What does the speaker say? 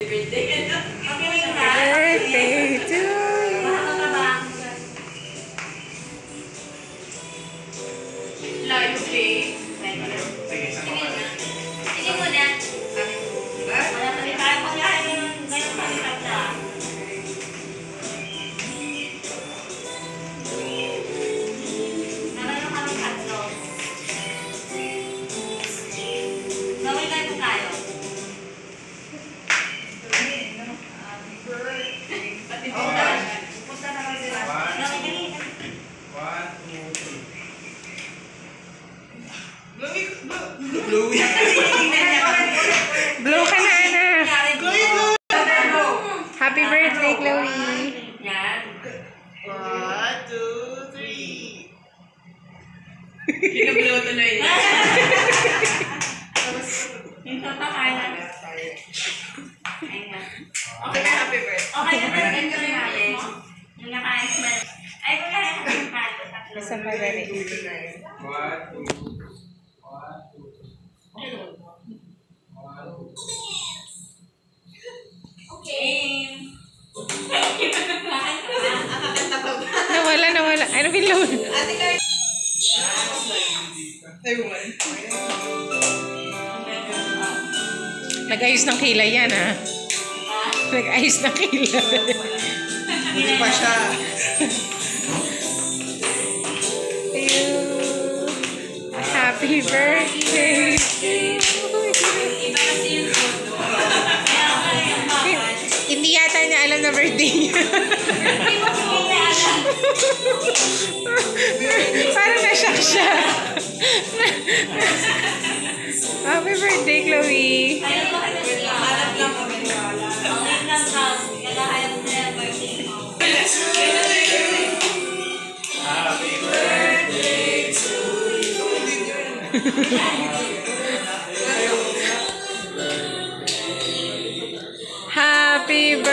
Birthday to you. Live play. Sige muna. Wala pa rin tayo paglahan ng ganyan palikat na. Naman yung kami tatlo. Gawin lang ito tayo. Punta na lang sila. Blue ka na, anak. Happy birthday, Chloe. Yan. 1, 2, 3. Pinag-blow tuloy niya. Yung papakalan. Ayun. Okay na, happy birthday. Okay na ba yung gawin natin? Yung nakain na. Ay, kung kaya natin tayo. Tatlo. Isang madali. 1, 2. Okay. Nawala. Ano bilog? Ate Carl. Everyone. Nag-ayos ng kilay yan, ha? Nag-ayos ng kilay. Hindi pa siya. Happy birthday. Iba kasi yung photo. Hindi yata niya alam na birthday niya. Hindi mo kumita alam. Parang na-shock siya. Happy birthday, Chloe. Ayaw ko ano sila. Hanap lang kami ni Wala. Okay lang ka. Kaya ayaw ko na yung birthday mo. Happy birthday to you. Happy birthday.